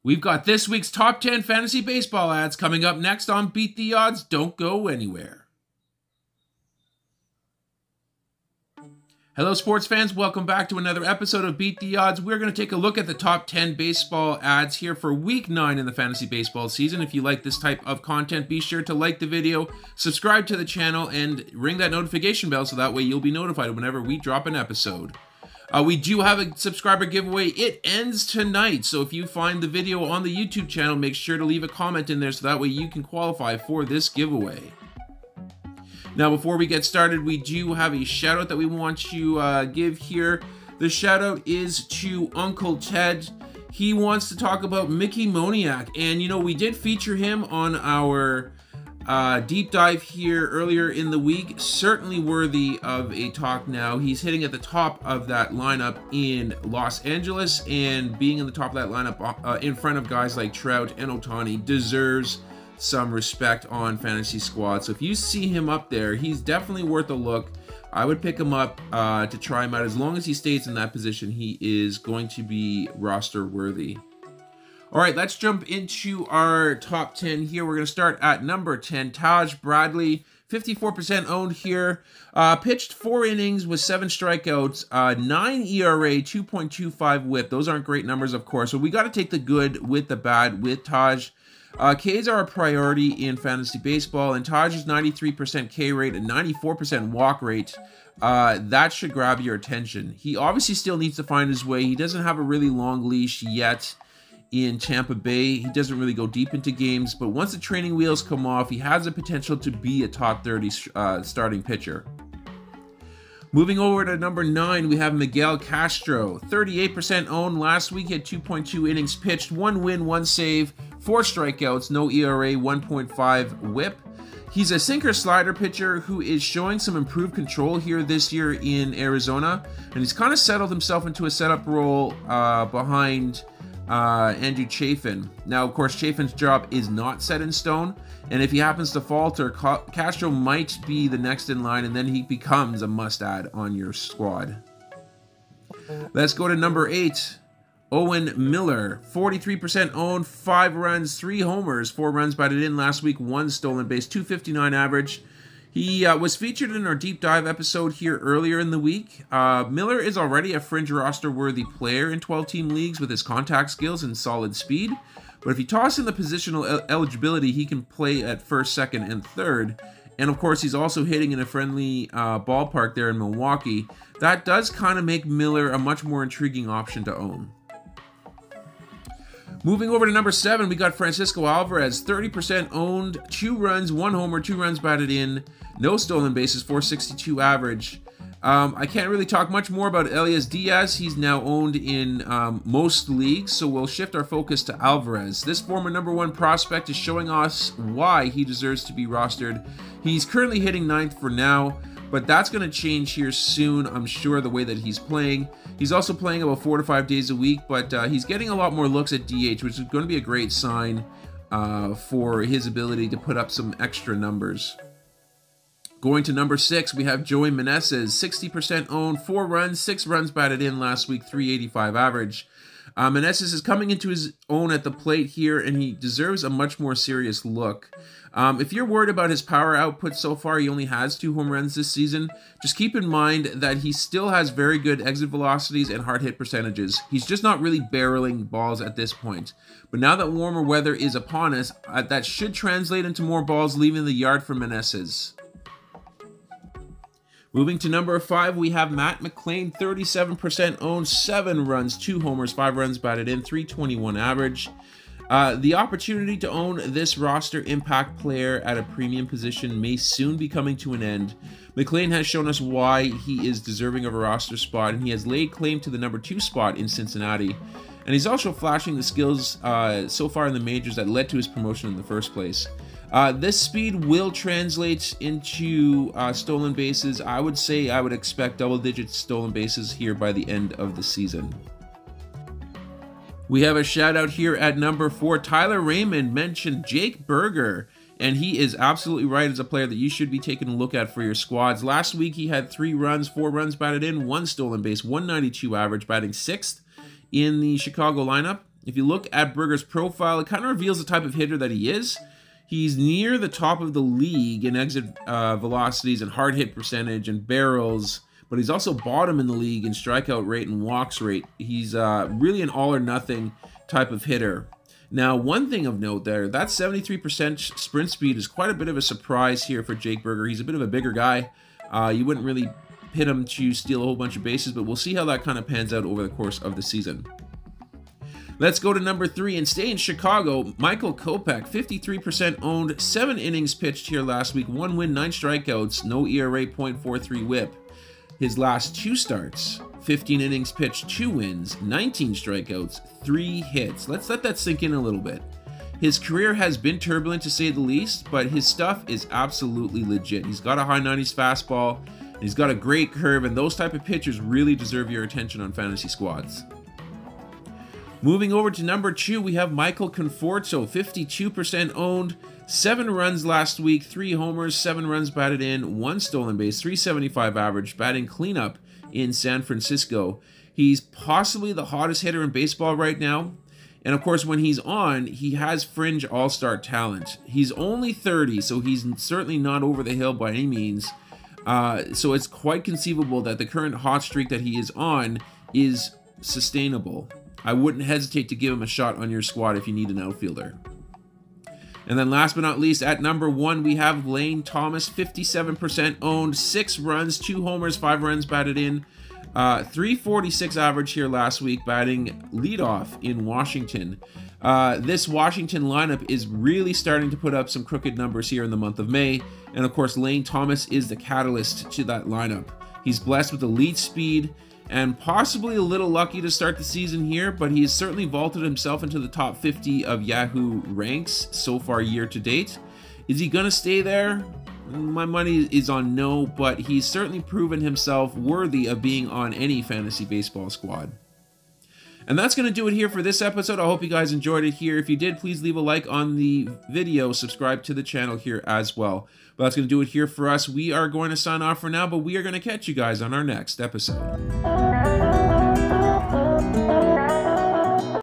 We've got this week's top 10 fantasy baseball ads coming up next on Beat the Odds. Don't go anywhere. Hello, sports fans. Welcome back to another episode of Beat the Odds. We're going to take a look at the top 10 baseball ads here for week 9 in the fantasy baseball season. If you like this type of content, be sure to like the video, subscribe to the channel, and ring that notification bell so that way you'll be notified whenever we drop an episode. We do have a subscriber giveaway. It ends tonight, so if you find the video on the YouTube channel, make sure to leave a comment in there so that way you can qualify for this giveaway. Now, before we get started, we do have a shout out that we want to give here. The shout out is to Uncle Ted. He wants to talk about Mickey Moniak, and you know, we did feature him on our deep dive here earlier in the week. Certainly worthy of a talk now. He's hitting at the top of that lineup in Los Angeles, and being in the top of that lineup in front of guys like Trout and Ohtani deserves some respect on fantasy squad. So if you see him up there, he's definitely worth a look. I would pick him up to try him out. As long as he stays in that position, he is going to be roster worthy. All right, let's jump into our top 10 here. We're going to start at number 10, Taj Bradley, 54% owned here. Pitched 4 innings with 7 strikeouts, 9 ERA, 2.25 whip. Those aren't great numbers, of course, so we got to take the good with the bad with Taj. Ks are a priority in fantasy baseball, and Taj's 93% K rate and 94% walk rate, that should grab your attention. He obviously still needs to find his way. He doesn't have a really long leash yet in Tampa Bay. He doesn't really go deep into games, but once the training wheels come off, he has the potential to be a top 30 starting pitcher. Moving over to number 9, we have Miguel Castro, 38% owned. Last week he had 2.2 innings pitched, 1 win, 1 save, 4 strikeouts, no ERA, 1.5 whip. He's a sinker-slider pitcher who is showing some improved control here this year in Arizona, and he's kind of settled himself into a setup role behind Andrew Chafin. Now, of course, Chafin's job is not set in stone, and if he happens to falter, Castro might be the next in line, and then he becomes a must-add on your squad. Let's go to number 8, Owen Miller, 43% owned, 5 runs, 3 homers, 4 runs batted in last week, 1 stolen base, 259 average. He was featured in our deep dive episode here earlier in the week. Miller is already a fringe roster-worthy player in 12-team leagues with his contact skills and solid speed. But if you toss in the positional eligibility, he can play at first, second, and third. And of course, he's also hitting in a friendly ballpark there in Milwaukee. That does kind of make Miller a much more intriguing option to own. Moving over to number 7, we got Francisco Alvarez, 30% owned, 2 runs, 1 homer, 2 runs batted in, no stolen bases, 462 average. I can't really talk much more about Elias Diaz. He's now owned in most leagues, so we'll shift our focus to Alvarez. This former number 1 prospect is showing us why he deserves to be rostered. He's currently hitting 9th for now, but that's going to change here soon, I'm sure, the way that he's playing. He's also playing about 4 to 5 days a week, but he's getting a lot more looks at DH, which is going to be a great sign for his ability to put up some extra numbers. Going to number 6, we have Joey Meneses, 60% owned, 4 runs, 6 runs batted in last week, 385 average. Meneses is coming into his own at the plate here, and he deserves a much more serious look. If you're worried about his power output so far, he only has 2 home runs this season. Just keep in mind that he still has very good exit velocities and hard hit percentages. He's just not really barreling balls at this point. But now that warmer weather is upon us, that should translate into more balls leaving the yard for Meneses. Moving to number 5, we have Matt McLain, 37% owned, 7 runs, 2 homers, 5 runs batted in, 321 average. The opportunity to own this roster impact player at a premium position may soon be coming to an end. McLain has shown us why he is deserving of a roster spot, and he has laid claim to the number 2 spot in Cincinnati. And he's also flashing the skills so far in the majors that led to his promotion in the first place. This speed will translate into stolen bases. I would say I would expect double-digit stolen bases here by the end of the season. We have a shout out here at number 4. Tyler Raymond mentioned Jake Berger, and he is absolutely right as a player that you should be taking a look at for your squads. Last week he had 3 runs, 4 runs batted in, 1 stolen base, 192 average, batting 6th in the Chicago lineup. If you look at Berger's profile, it kind of reveals the type of hitter that he is. He's near the top of the league in exit velocities and hard hit percentage and barrels, but he's also bottom in the league in strikeout rate and walks rate. He's really an all or nothing type of hitter. Now, one thing of note there, that 73% sprint speed is quite a bit of a surprise here for Jake Berger. He's a bit of a bigger guy. You wouldn't really pit him to steal a whole bunch of bases, but we'll see how that kind of pans out over the course of the season. Let's go to number 3 and stay in Chicago. Michael Kopech, 53% owned, 7 innings pitched here last week, 1 win, 9 strikeouts, no ERA, .43 whip. His last 2 starts, 15 innings pitched, 2 wins, 19 strikeouts, 3 hits. Let's let that sink in a little bit. His career has been turbulent to say the least, but his stuff is absolutely legit. He's got a high 90s fastball, he's got a great curve, and those type of pitchers really deserve your attention on fantasy squads. Moving over to number 2, we have Michael Conforto, 52% owned, 7 runs last week, 3 homers, 7 runs batted in, 1 stolen base, .375 average, batting cleanup in San Francisco. He's possibly the hottest hitter in baseball right now. And of course, when he's on, he has fringe all-star talent. He's only 30, so he's certainly not over the hill by any means. So it's quite conceivable that the current hot streak that he is on is sustainable. I wouldn't hesitate to give him a shot on your squad if you need an outfielder. And then last but not least, at number 1, we have Lane Thomas, 57% owned, 6 runs, 2 homers, 5 runs batted in, .346 average here last week, batting leadoff in Washington. This Washington lineup is really starting to put up some crooked numbers here in the month of May, and of course Lane Thomas is the catalyst to that lineup. He's blessed with elite speed, and possibly a little lucky to start the season here, but he has certainly vaulted himself into the top 50 of Yahoo ranks so far year to date. Is he going to stay there? My money is on no, but he's certainly proven himself worthy of being on any fantasy baseball squad. And that's going to do it here for this episode. I hope you guys enjoyed it here. If you did, please leave a like on the video, subscribe to the channel here as well. But that's going to do it here for us. We are going to sign off for now, but we are going to catch you guys on our next episode.